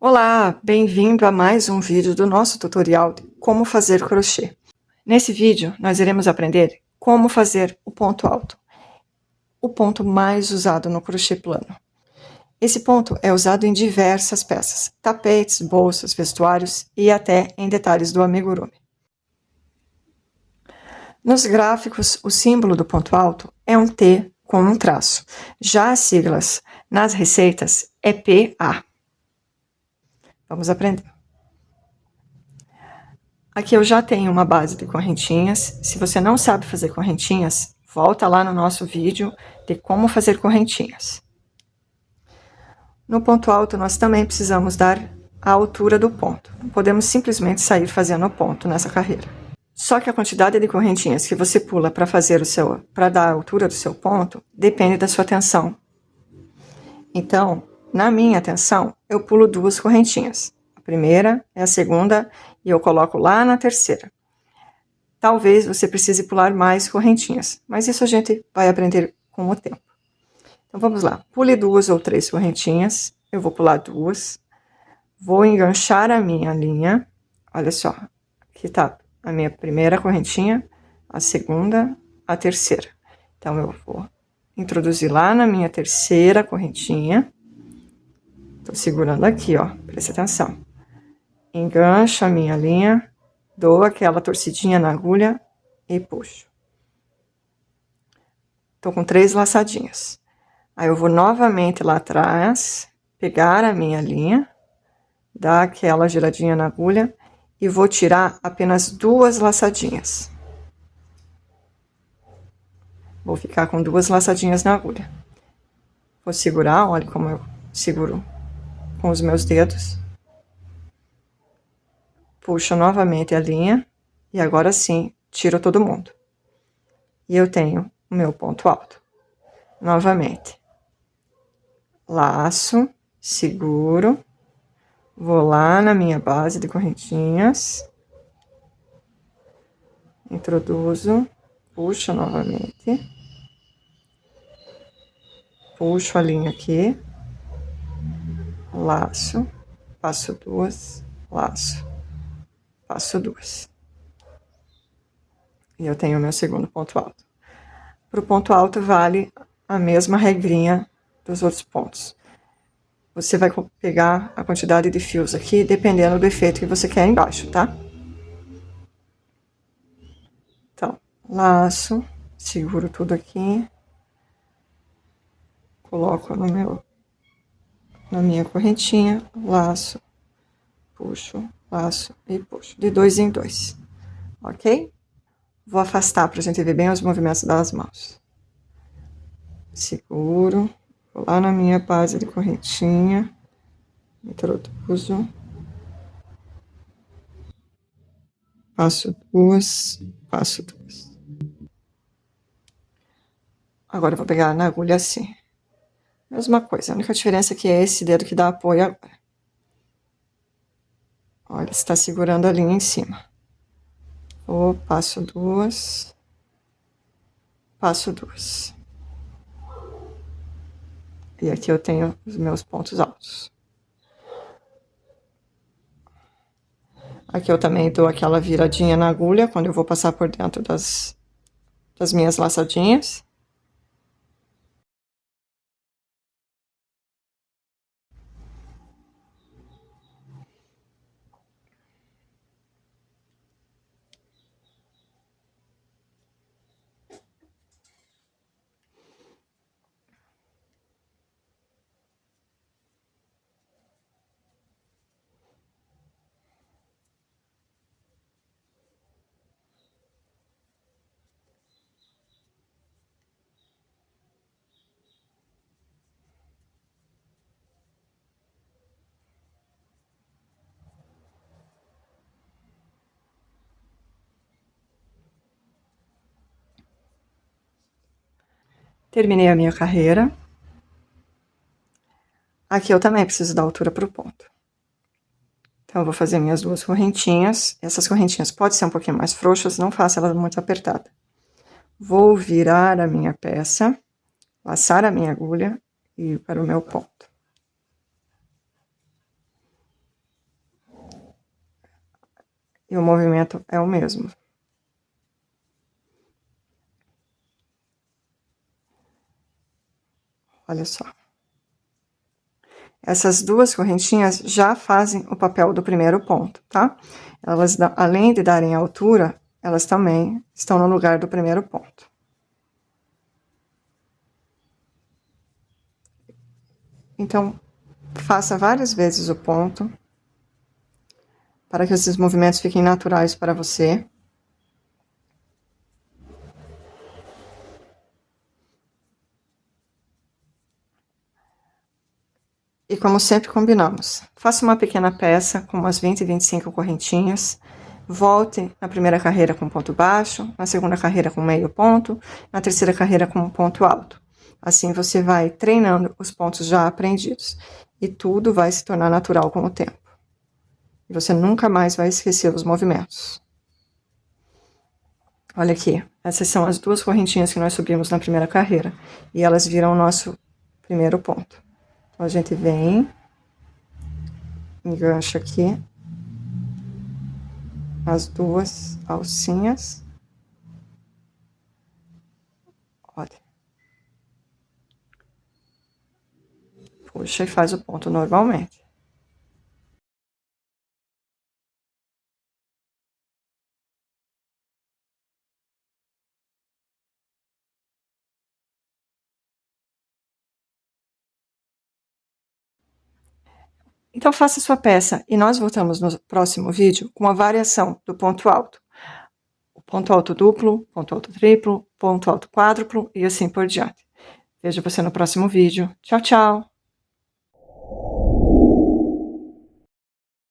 Olá, bem-vindo a mais um vídeo do nosso tutorial de como fazer crochê. Nesse vídeo, nós iremos aprender como fazer o ponto alto, o ponto mais usado no crochê plano. Esse ponto é usado em diversas peças, tapetes, bolsas, vestuários e até em detalhes do amigurumi. Nos gráficos, o símbolo do ponto alto é um T com um traço. Já as siglas nas receitas é PA. Vamos aprender. Aqui eu já tenho uma base de correntinhas. Se você não sabe fazer correntinhas, volta lá no nosso vídeo de como fazer correntinhas. No ponto alto, nós também precisamos dar a altura do ponto. Não podemos simplesmente sair fazendo o ponto nessa carreira. Só que a quantidade de correntinhas que você pula para dar a altura do seu ponto, depende da sua tensão. Então, na minha tensão, eu pulo 2 correntinhas. A primeira é a segunda e eu coloco lá na terceira. Talvez você precise pular mais correntinhas, mas isso a gente vai aprender com o tempo. Então, vamos lá. Pule 2 ou 3 correntinhas. Eu vou pular 2. Vou enganchar a minha linha. Olha só, aqui tá a minha primeira correntinha, a segunda, a terceira. Então, eu vou introduzir lá na minha terceira correntinha. Tô segurando aqui, ó, presta atenção. Engancho a minha linha, dou aquela torcidinha na agulha e puxo. Tô com 3 laçadinhas. Aí, eu vou novamente lá atrás, pegar a minha linha, dar aquela giradinha na agulha e vou tirar apenas 2 laçadinhas. Vou ficar com 2 laçadinhas na agulha. Vou segurar, olha como eu seguro com os meus dedos. Puxo novamente a linha e agora sim, tiro todo mundo. E eu tenho o meu ponto alto. Novamente. Laço, seguro, vou lá na minha base de correntinhas, introduzo, puxo novamente, puxo a linha aqui, laço, passo 2, laço, passo 2. E eu tenho o meu segundo ponto alto. Para o ponto alto vale a mesma regrinha dos outros pontos. Você vai pegar a quantidade de fios aqui, dependendo do efeito que você quer embaixo, tá? Então, laço, seguro tudo aqui, coloco na minha correntinha, laço, puxo, laço e puxo, de 2 em 2, ok? Vou afastar para a gente ver bem os movimentos das mãos. Seguro, vou lá na minha base de correntinha, introduzo, passo 2, passo 2. Agora eu vou pegar na agulha assim. Mesma coisa, a única diferença é que é esse dedo que dá apoio agora. Olha, está segurando a linha em cima. Vou, passo 2, passo 2. E aqui eu tenho os meus pontos altos. Aqui eu também dou aquela viradinha na agulha quando eu vou passar por dentro das minhas laçadinhas. Terminei a minha carreira. Aqui eu também preciso dar altura para o ponto. Então, eu vou fazer minhas 2 correntinhas. Essas correntinhas podem ser um pouquinho mais frouxas, não faça elas muito apertadas. Vou virar a minha peça, laçar a minha agulha e ir para o meu ponto. e o movimento é o mesmo. Olha só. Essas duas correntinhas já fazem o papel do primeiro ponto, tá? Elas, além de darem altura, elas também estão no lugar do primeiro ponto. Então, faça várias vezes o ponto, para que esses movimentos fiquem naturais para você. E como sempre combinamos, faça uma pequena peça com umas 20 e 25 correntinhas, volte na primeira carreira com ponto baixo, na segunda carreira com meio ponto, na terceira carreira com um ponto alto. Assim você vai treinando os pontos já aprendidos e tudo vai se tornar natural com o tempo. E você nunca mais vai esquecer os movimentos. Olha aqui, essas são as duas correntinhas que nós subimos na primeira carreira e elas viram o nosso primeiro ponto. Então, a gente vem, engancha aqui as duas alcinhas. Olha. Puxa e faz o ponto normalmente. Então, faça sua peça e nós voltamos no próximo vídeo com a variação do ponto alto. O ponto alto duplo, ponto alto triplo, ponto alto quádruplo e assim por diante. Vejo você no próximo vídeo. Tchau, tchau!